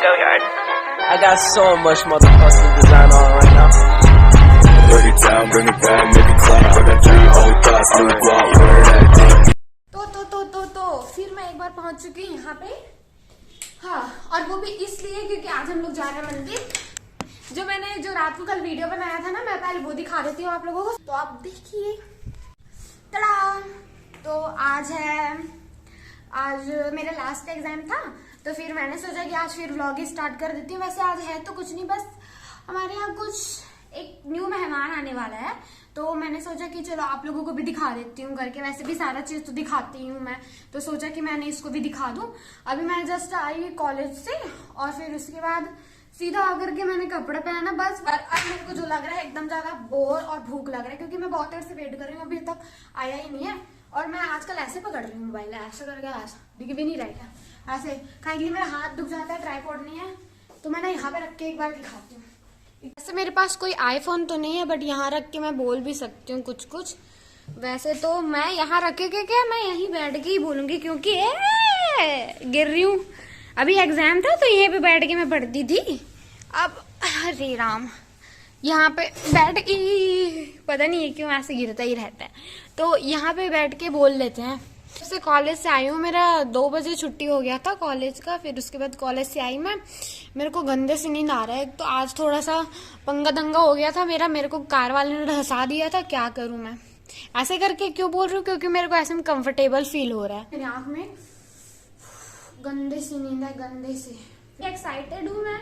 go yard. I got so much motherfucking design on right now. Break it down, bring it back, make it clap. I got 3 old thoughts, new guap, where that thing. तो फिर मैं एक बार पहुंच चुकी हूँ यहाँ पे। हाँ, और वो भी इसलिए क्योंकि आज हम लोग जा रहे हैं मंदिर। जो रात को कल वीडियो बनाया था ना, मैं पहले वो दिखा देती हूँ आप लोगों को, तो आप देखिए। तड़ा! तो आज मेरा लास्ट एग्जाम था, तो फिर मैंने सोचा कि आज फिर व्लॉग ही स्टार्ट कर देती हूँ। वैसे आज है तो कुछ नहीं, बस हमारे यहाँ कुछ एक न्यू मेहमान आने वाला है, तो मैंने सोचा कि चलो आप लोगों को भी दिखा देती हूँ करके। वैसे भी सारा चीज तो दिखाती हूँ मैं, तो सोचा कि मैंने इसको भी दिखा दूं। अभी मैं जस्ट आई कॉलेज से, और फिर उसके बाद सीधा आकर के मैंने कपड़ा पहना बस। और अब मेरे को जो लग रहा है एकदम ज्यादा बोर और भूख लग रहा है, क्योंकि मैं बहुत देर से वेट कर रही हूँ, अभी तक आया ही नहीं है। और मैं आजकल ऐसे पकड़ रही हूँ मोबाइल, ऐसे करके ऐसा दिख भी नहीं रहा है ऐसे, कहीं मेरा हाथ दुख जाता है, ट्राइपॉड नहीं है, तो मैं ना यहाँ पे रख के एक बार दिखाती हूँ। वैसे मेरे पास कोई आईफोन तो नहीं है, बट यहाँ रख के मैं बोल भी सकती हूँ कुछ कुछ। वैसे तो मैं यहाँ रखे के क्या, मैं यहीं बैठ के ही बोलूंगी, क्योंकि गिर रही हूँ। अभी एग्जाम था तो यहीं पे बैठ के मैं पढ़ती थी। अब अरे राम, यहाँ पे बैठ के पता नहीं है क्यों ऐसे गिरता ही रहता है, तो यहाँ पे बैठ के बोल लेते हैं। जैसे कॉलेज से आई हूँ, मेरा 2 बजे छुट्टी हो गया था कॉलेज का। फिर उसके बाद कॉलेज से आई मैं, मेरे को गंदे से नींद आ रहा है। तो आज थोड़ा सा पंगा दंगा हो गया था मेरा, मेरे को कार वाले ने हंसा दिया था। क्या करूँ मैं ऐसे करके क्यों बोल रही हूँ, क्योंकि मेरे को ऐसे में कंफर्टेबल फील हो रहा है। मेरी आँख में गंदे से नींद है, गंदे से। एक्साइटेड हूँ मैं,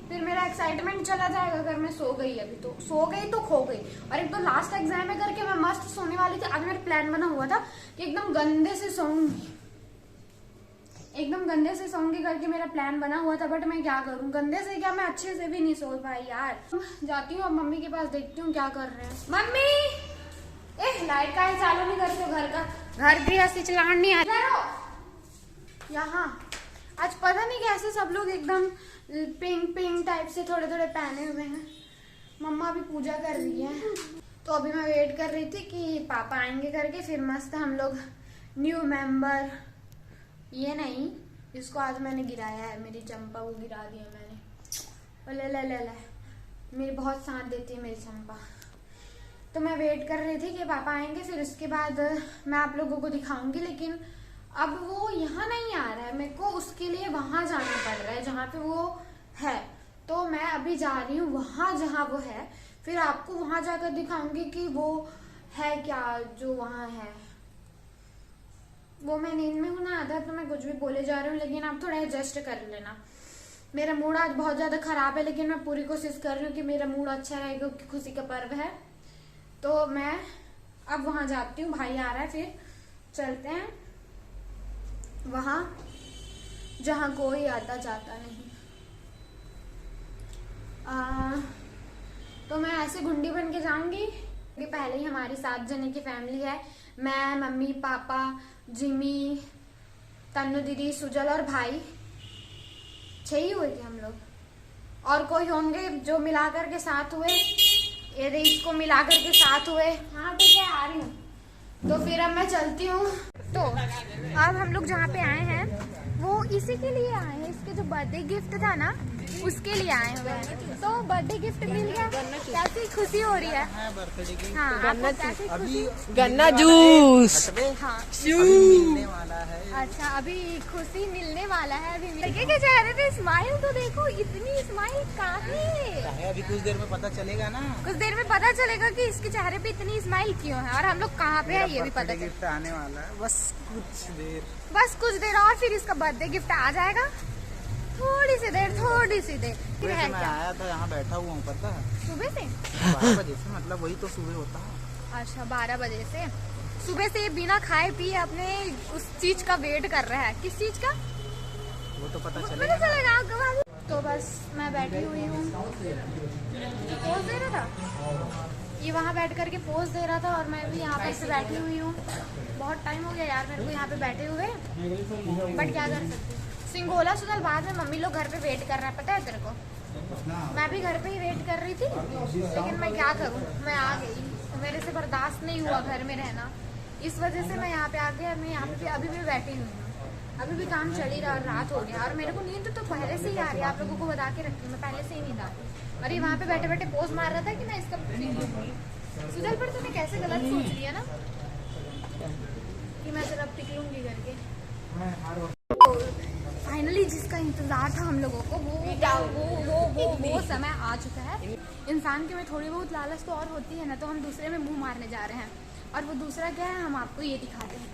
फिर मेरा एक्साइटमेंट चला जाएगा अगर मैं सो गई। अभी तो सो गई तो खो गई। और एक तो लास्ट एग्जाम है करके मैं मस्त सोने वाली थी। आज मेरा प्लान बना हुआ था कि एकदम गंदे से सोऊंगी करके मेरा प्लान बना हुआ था, बट मैं क्या करूं, गंदे से क्या, मैं अच्छे से भी नहीं सो पाई यार। जाती हूँ अब मम्मी के पास, देखती हूँ क्या कर रहे हैं। मम्मी, लाइट का ही चालू नहीं करते, घर गृहस्थी चलान नहीं आता यहाँ। आज पता नहीं कैसे सब लोग एकदम पिंक टाइप से थोड़े थोड़े पहने हुए हैं। मम्मा अभी पूजा कर रही है, तो अभी मैं वेट कर रही थी कि पापा आएंगे करके, फिर मस्त हम लोग न्यू मेंबर। ये नहीं, इसको आज मैंने गिराया है, मेरी चंपा को गिरा दिया मैंने। ले मेरी बहुत साथ देती है मेरी चंपा। तो मैं वेट कर रही थी कि पापा आएंगे, फिर उसके बाद मैं आप लोगों को दिखाऊंगी। लेकिन अब वो यहाँ नहीं आ रहा है, मेरे को उसके लिए वहां जाना पड़ रहा है जहाँ पे वो है। तो मैं अभी जा रही हूँ वहां जहाँ वो है, फिर आपको वहां जाकर दिखाऊंगी कि वो है क्या जो वहां है। वो मैं नींद में हूँ ना आधा, तो मैं कुछ भी बोले जा रही हूँ, लेकिन आप थोड़ा एडजस्ट कर लेना। मेरा मूड आज बहुत ज्यादा खराब है, लेकिन मैं पूरी कोशिश कर रही हूँ कि मेरा मूड अच्छा रहे, क्योंकि खुशी का पर्व है। तो मैं अब वहां जाती हूँ, भाई आ रहा है, फिर चलते हैं वहां जहां कोई आता जाता नहीं। तो मैं ऐसे गुंडी बन के जाऊंगी, क्योंकि पहले ही हमारी 7 जने की फैमिली है। मैं, मम्मी, पापा, जिमी, तन्नू दीदी, सुजल और भाई, 6 ही हुए थे हम लोग। और कोई होंगे जो मिलाकर के 7 हुए, ये इसको मिलाकर के 7 हुए। हाँ ठीक है, आ रही हूँ। तो फिर अब मैं चलती हूँ। तो अब हम लोग जहाँ पे आए हैं वो इसी के लिए आए हैं, इसके जो बर्थडे गिफ्ट था ना उसके लिए आए हुए हैं। तो बर्थडे गिफ्ट मिल गया, कैसी खुशी हो रही है। हाँ, आपको कैसी खुशी? गन्ना जूस। हाँ, मिलने वाला है। अच्छा, अभी खुशी मिलने वाला है। अभी के चेहरे पे स्माइल तो देखो, इतनी स्माइल काफी है। अभी कुछ देर में पता चलेगा ना, कुछ देर में पता चलेगा कि इसके चेहरे पे इतनी स्माइल क्यों है, और हम लोग कहाँ पे है ये भी पता गिफ्ट आने वाला है। बस कुछ देर और फिर इसका बर्थडे गिफ्ट आ जाएगा। थोड़ी सी देर फिर है मैं क्या? आया था, यहाँ बैठा हुआ हूँ, पता है, सुबह से 12 बजे से, मतलब वही तो सुबह होता है। अच्छा, 12 बजे से सुबह से बिना खाए पिए अपने उस चीज का वेट कर रहा है। किस चीज का वो तो पता पता चलेगा। चलेगा आपको। तो बस मैं बैठी हुई हूँ, पोज दे रहा था, ये वहाँ बैठ करके पोज दे रहा था, और मैं भी यहाँ पर से बैठी हुई हूँ। बहुत टाइम हो गया यार मेरे को यहाँ पे बैठे हुए, बट क्या कर सकते। सिंगोला सुधल बाद में मम्मी लोग घर पे वेट कर रहा है, पता है तेरे को। मैं भी घर पे ही वेट कर रही थी, लेकिन मैं क्या करूँ, मैं आ गई। मेरे से बर्दाश्त नहीं हुआ घर में रहना, इस वजह से मैं यहाँ पे आ गई। मैं यहाँ पे अभी भी बैठी हुई हूँ। अभी भी काम चल ही रहा और रात हो गया और मेरे को नींद तो पहले से ही आ रही है। आप लोगों को बता के रखती हूँ, मैं पहले से ही नींद आ रही। अरे वहाँ पे बैठे बैठे पोज मार रहा था कि मैं इसका सुजल पर तूने कैसे गलत सोच लिया ना कि मैं जरा पिक लूंगी करके। फाइनली जिसका इंतजार था हम लोगों को वो समय आ चुका है। इंसान के में थोड़ी बहुत लालच तो और होती है ना, तो हम दूसरे में मुंह मारने जा रहे हैं और वो दूसरा क्या है हम आपको ये दिखाते हैं।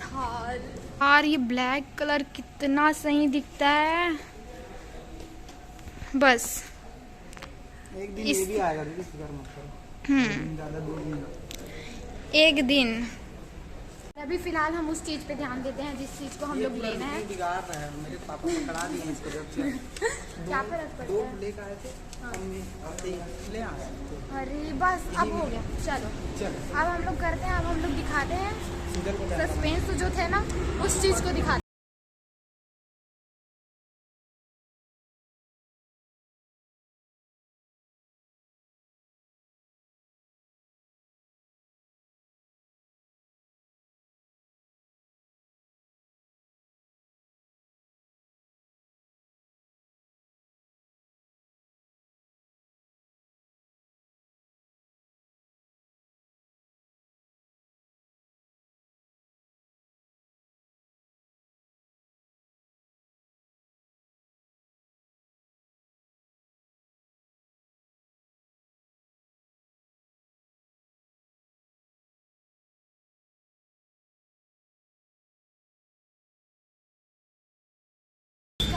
थार। यार ये ब्लैक कलर कितना सही दिखता है। बस एक दिन ये भी आएगा, फिक्र मत करो। ज़्यादा दूर नहीं। एक दिन अभी फिलहाल हम उस चीज पे ध्यान देते हैं जिस चीज को हम लोग लेना है। बिगाड़ रहा है, मेरे पापा पकड़ा दिए इसको जब से। क्या फर्क पड़ता दो है? लेकर आए थे, मम्मी अब ले आए। अरे बस अब हो गया, चलो अब हम लोग करते हैं। अब हम लोग दिखाते हैं सस्पेंस जो थे ना उस चीज को दिखाते हैं।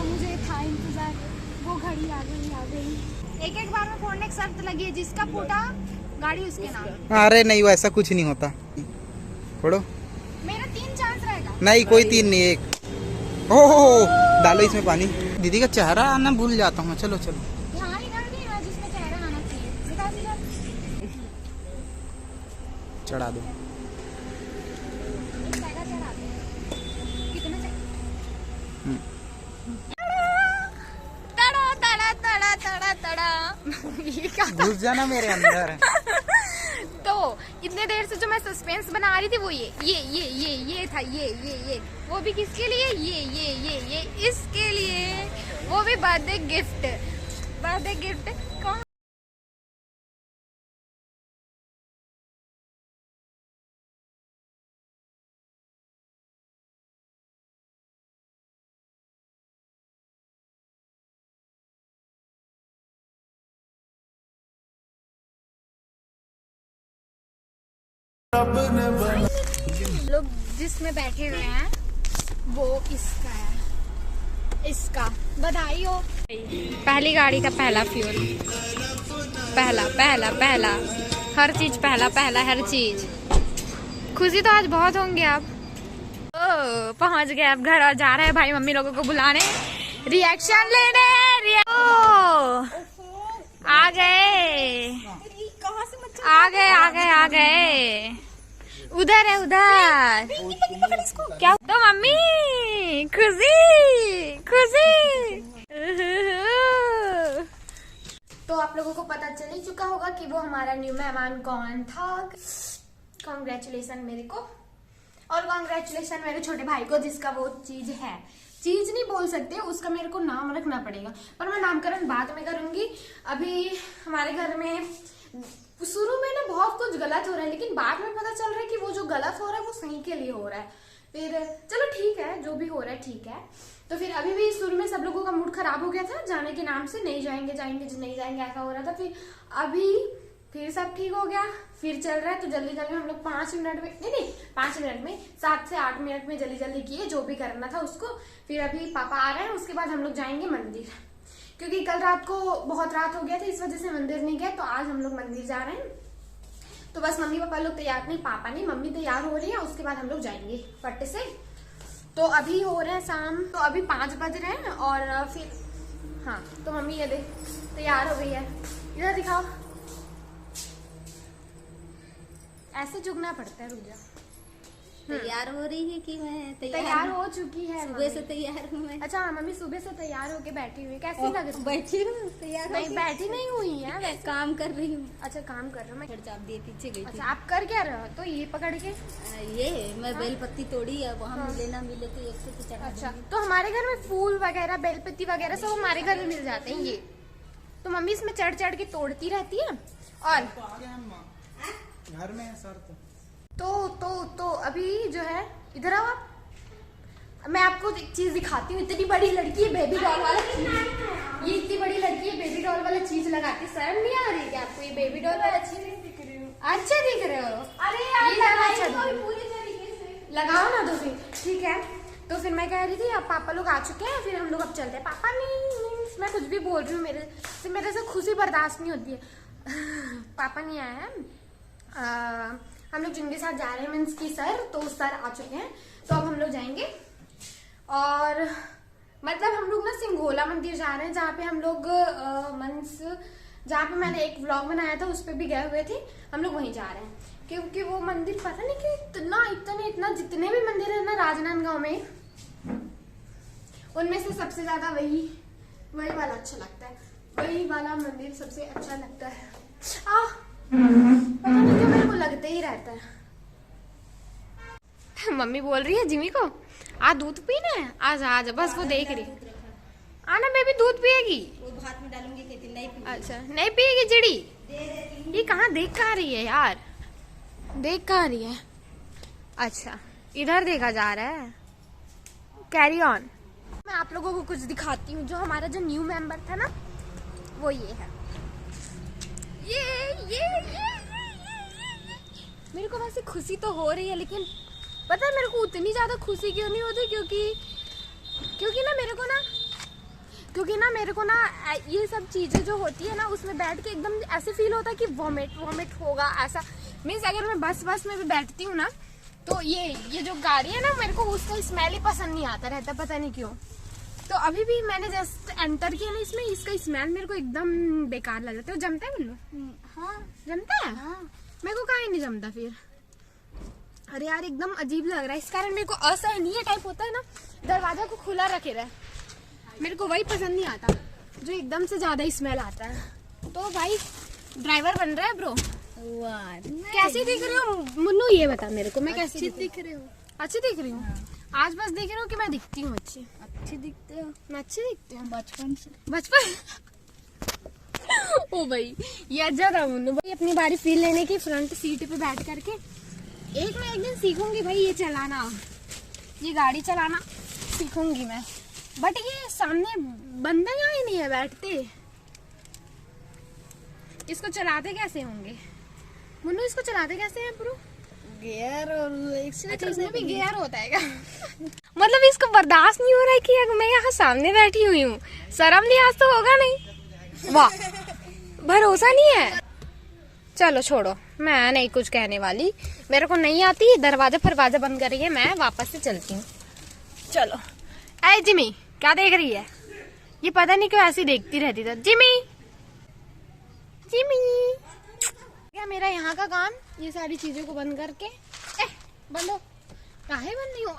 मुझे था इंतजार, वो घड़ी आ गई। एक बार में फोड़ने की शर्त लगी है, जिसका फूटा गाड़ी उसके नाम। अरे नहीं, वैसा कुछ नहीं होता। छोड़ो, मेरा 3 चांस रहेगा। नहीं कोई 3 नहीं, 1। ओह डालो इसमें पानी। दीदी का चेहरा आना भूल जाता हूँ। चलो चलो, ध्यान इधर भी है जिसमें चेहरा आना चाहिए। दिखा दीजिए, चढ़ा दो। एक चेहरा चढ़ाते हैं। कितने चाहिए? तड़ा तड़ा तड़ा तड़ा तड़ा। ये क्या था? घुस जाना मेरे अंदर। तो इतने देर से जो मैं सस्पेंस बना रही थी वो ये था। ये वो भी किसके लिए? ये इसके लिए, वो भी बर्थडे गिफ्ट कौन? लोग जिसमें बैठे हुए हैं वो इसका है। इसका बधाई हो। पहली गाड़ी का पहला फ्यूल, पहला हर चीज पहला हर चीज। खुशी तो आज बहुत होंगे आप। पहुंच गए अब घर और जा रहे हैं भाई मम्मी लोगों को बुलाने, रिएक्शन लेने। आ गए। उधर है उधर। क्या तो मम्मी खुशी। तो आप लोगों को पता चल ही चुका होगा कि वो हमारा न्यू मेहमान कौन था। कॉन्ग्रेचुलेशन मेरे को, और कॉन्ग्रेचुलेशन मेरे छोटे भाई को जिसका वो चीज है। चीज नहीं बोल सकते, उसका मेरे को नाम रखना पड़ेगा, पर मैं नामकरण बाद में करूंगी। अभी हमारे घर में शुरू में ना बहुत कुछ गलत हो रहा है, लेकिन बाद में पता चल रहा है कि वो जो गलत हो रहा है वो सही के लिए हो रहा है। फिर चलो ठीक है, जो भी हो रहा है ठीक है। तो फिर अभी भी शुरू में सब लोगों का मूड खराब हो गया था जाने के नाम से, नहीं जाएंगे ऐसा हो रहा था। फिर अभी फिर सब ठीक हो गया, फिर चल रहा है। तो जल्दी जल्दी हम लोग 5 मिनट में, नहीं 5 मिनट में 7 से 8 मिनट में जल्दी किए जो भी करना था उसको। फिर अभी पापा आ रहे हैं, उसके बाद हम लोग जाएंगे मंदिर, क्योंकि कल रात को बहुत रात हो गया था, इस वजह से मंदिर नहीं गए। तो आज हम लोग मंदिर जा रहे हैं। तो बस मम्मी पापा लोग तैयार नहीं, पापा नहीं मम्मी तैयार हो रही है, उसके बाद हम लोग जाएंगे फट से। तो अभी हो रहे हैं शाम, तो अभी 5 बज रहे हैं। और फिर हाँ, तो मम्मी ये देख तैयार हो गई है। इधर दिखाओ, ऐसे झुकना पड़ता है। रुक जा, तैयार हो रही है कि मैं तैयार हो चुकी है सुबह से तैयार हूँ मैं। अच्छा मम्मी सुबह से तैयार होके बैठी हुई, कैसी लग रही? बैठी हूँ तैयार नहीं बैठी नहीं हुई है वैसे। काम कर रही हूँ। अच्छा काम कर रहे हो, मैं चाप दिए पीछे गई थी। अच्छा आप कर क्या रहे हो? तो ये पकड़ के ये मैं बेलपत्ती तोड़ी है, वहाँ मिले ना मिले तो एक से चढ़ा अच्छा, दूंगी। तो हमारे घर में फूल वगैरह बेलपत्ती वगैरह सब हमारे घर में मिल जाते हैं। ये तो मम्मी इसमें चढ़ चढ़ के तोड़ती रहती है। और आगे हम घर में है सर तो अभी जो है इधर आओ आप, मैं आपको एक चीज दिखाती हूँ। इतनी बड़ी लड़की है बेबी डॉल वाला चीज, ये इतनी बड़ी लड़की है बेबी डॉल वाला चीज लगाती, शर्म नहीं आ रही क्या आपको? ये बेबी डॉल वाला चीज अच्छा दिख रहे हो? अरे यार पूरी तरीके से लगाओ ना तो फिर ठीक है। तो फिर मैं कह रही थी अब पापा लोग आ चुके हैं, फिर हम लोग अब चलते हैं। पापा नहीं, मैं कुछ भी बोल रही हूँ, मेरे से खुशी बर्दाश्त नहीं होती है। पापा नहीं आए हैं, हम लोग जिनके साथ जा रहे हैं मीन्स की सर, तो सर आ चुके हैं, तो अब हम लोग जाएंगे। और मतलब हम लोग ना सिंघोला मंदिर जा रहे हैं, जहाँ पे हम लोग जहाँ पे मैंने एक व्लॉग बनाया था उस पे भी गए हुए थे, हम लोग वहीं जा रहे हैं। क्योंकि वो मंदिर पता नहीं कि इतना जितने भी मंदिर है ना राजनांदगांव में, उनमें से सबसे ज्यादा वही वाला अच्छा लगता है, वही वाला मंदिर सबसे अच्छा लगता है। पता नहीं क्यों मेरे को लगते ही रहता है। मम्मी बोल रही है जिमी को आ दूध पीना है, आज बस वो देख रही। आना बेबी दूध पिएगी? वो भात में डालूंगी, कहती नहीं पी। अच्छा नहीं पिएगी चिड़ी? ये कहाँ देख कहाँ रही है यार, देख कहाँ रही है? अच्छा इधर देखा जा रहा है, कैरी ऑन। मैं आप लोगों को कुछ दिखाती हूँ। जो हमारा जो न्यू मेंबर था ना, वो ये है। ये मेरे को वैसे खुशी तो हो रही है, लेकिन पता है मेरे को उतनी ज्यादा खुशी क्यों नहीं होती? क्योंकि ना मेरे को ना ये सब चीजें जो होती है ना, उसमें बैठ के एकदम ऐसे फील होता है कि वॉमिट होगा ऐसा। मीन्स अगर मैं बस में भी बैठती हूँ ना, तो ये जो गाड़ी है ना, मेरे को उसका स्मेल ही पसंद नहीं आता रहता, पता नहीं क्यों। तो अभी भी मैंने जस्ट एंटर किया ना इसमें, इसका स्मेल मेरे को एकदम बेकार लग जाता है। जमता है बिल्लू? हाँ जमता है। हाँ। मेरे को कहीं नहीं जमता फिर। अरे यार एकदम अजीब लग रहा है, इस कारण मेरे को असहनीय टाइप होता है ना, दरवाजा को खुला रखे रहे, मेरे को वही पसंद नहीं आता जो एकदम से ज्यादा स्मेल आता है। तो भाई ड्राइवर बन रहा है ब्रो। कैसी दिख रही हो मुन्नू, ये बता मेरे को, मैं कैसी दिख रही हूँ? अच्छी दिख रही हूँ? आज बस देख रही हूँ कि मैं दिखती हूँ अच्छी दिखते हो? मैं अच्छी दिखती हूँ बचपन ओ भाई ये अच्छा था मुन्नू भाई। अपनी बारी फील लेने की फ्रंट सीट पे बैठ करके एक दिन सीखूंगी भाई ये चलाना, ये गाड़ी चलाना सीखूंगी मैं। बट ये सामने बंदे यहाँ ही नहीं है बैठते, इसको चलाते कैसे होंगे मुन्नू? इसको चलाते कैसे हैं ब्रो? गियर और अच्छा इसमें भी गियर होता है क्या? मतलब इसको बर्दाश्त नहीं हो रहा है कि मैं यहाँ सामने बैठी हुई हूँ, शर्म लिहाज तो होगा नहीं? वाह भरोसा नहीं है। चलो छोड़ो, मैं नहीं कुछ कहने वाली, मेरे को नहीं आती। दरवाजा फरवाजा बंद करिए, मैं वापस से चलती हूँ। चलो ऐ जिमी क्या देख रही है? ये पता नहीं क्यों ऐसी देखती रहती था। जिमी क्या मेरा यहाँ का काम, ये सारी चीजों को बंद करके बंद हो, काहे बंद नहीं हो?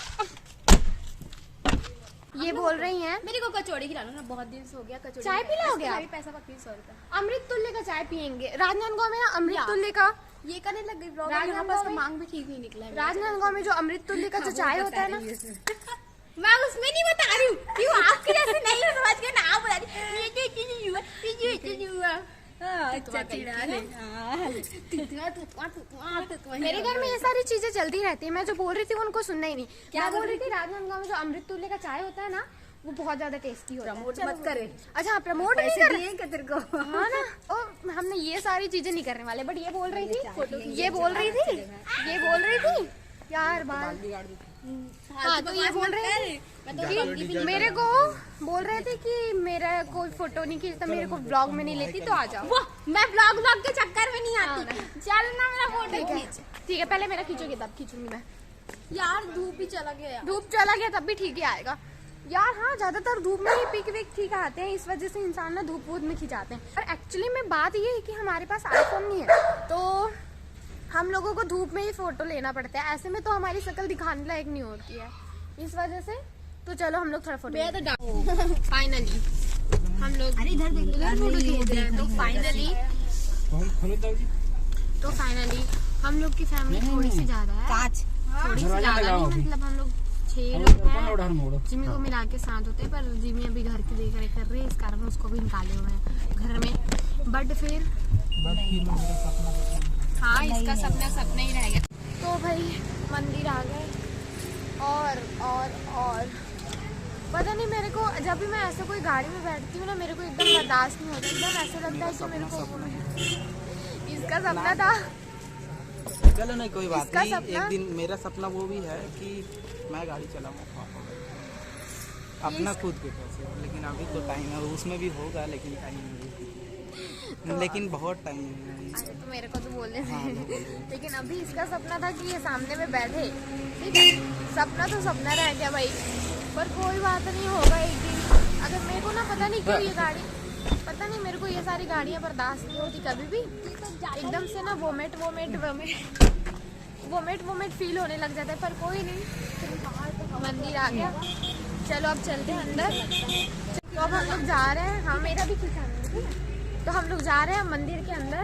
ये बोल रही हैं मेरे को कचौड़ी खिला लो ना, बहुत दिन से हो गया कचौड़ी। चाय पिलाओगे आप? पैसा का 100 रुपया। अमृत तुल्य का चाय पियेंगे राजनांदगांव में ना, अमृत तुल्य का। ये करने लग गई ब्लॉग, राजनांदगांव यहाँ पास में- मांग भी ठीक नहीं निकला है। राजनांदगांव में जो अमृत तुल्य का जो चाय होता है ना, मैं उसमें नहीं बता रही हूँ, क्यों आपके जैसे नहीं हो समझ के ना बता रही। ये चीज हुआ अच्छा मेरे घर में ये सारी चीजें चलती रहती है। मैं जो बोल रही थी उनको सुनना ही नहीं। क्या बोल रही थी? राजनांदगांव में जो अमृत तुल्य का चाय होता है ना, वो बहुत ज्यादा टेस्टी होता है। प्रमोट मत करे। अच्छा प्रमोट नहीं कर रहे तेरे को। हाँ ना, ओ हमने ये सारी चीजें नहीं करने वाले, बट ये बोल रही थी यार बाल। हाँ तो ये बोल रहे थे कि मेरे को बोल रहे थे कि मेरा कोई फोटो नहीं खींचता, मेरे को ब्लॉग में नहीं लेती, तो आ जाओ। मैं ब्लॉग के चक्कर में नहीं आती। चल ना मेरा फोटो खींच। ठीक है पहले मेरा खींचोगे तब खींचूंगी मैं। यार धूप ही चला गया। धूप चला गया तब भी ठीक ही आएगा यार। हाँ ज्यादातर धूप में ही पिक विक ठीक आते हैं, इस वजह से इंसान ना धूप वूप में खिंचाते हैं। और एक्चुअली में बात ये है कि हमारे पास आईफोन नहीं है, तो हम लोगों को धूप में ही फोटो लेना पड़ता है। ऐसे में तो हमारी शक्ल दिखाने लायक नहीं होती है, इस वजह से। तो चलो हम लोग थोड़ा फोटो फाइनली हम लोग इधर फोटो खींच रहे हैं। तो फाइनली हम लोग की फैमिली थोड़ी सी ज्यादा है। थोड़ी सी ज्यादा नहीं, मतलब हम लोग 6 लोग हैं। जिमी को मिला के 7 होते हैं, पर जिमी अभी घर की देख रेख कर रही है, इस कारण उसको भी निकाले हुए हैं घर में। बट फिर हाँ, इसका सपना ही रह गया। तो भाई मंदिर आ गए और पता नहीं, मेरे को जब भी मैं ऐसे कोई गाड़ी में बैठती हूँ ना, मेरे को एकदम बर्दाश्त नहीं होता, एकदम ऐसा लगता है कि मेरे को इसका सपना था। चलो नहीं, कोई बात नहीं। एक दिन मेरा सपना वो भी है कि मैं गाड़ी चलाऊँ अपना खुद के पैसे, लेकिन अभी तो टाइम है, उसमें भी होगा लेकिन टाइम नहीं, लेकिन बहुत टाइम है। तो मेरे को तो बोलने लेकिन अभी इसका सपना था कि ये सामने में बैठे, ठीक है। सपना तो सपना रह गया भाई, पर कोई बात नहीं, होगा एक दिन। अगर मेरे को ना पता नहीं क्यों ये गाड़ी, पता नहीं मेरे को ये सारी गाड़ियाँ बर्दाश्त नहीं होती कभी भी, एकदम से ना वोमिट फील होने लग जाता है। पर कोई नहीं, मंदिर आ गया, चलो अब चलते हैं अंदर। तो अब हम लोग जा रहे हैं, हाँ मेरा भी खिंचाना है, ठीक है। तो हम लोग जा रहे हैं मंदिर के अंदर।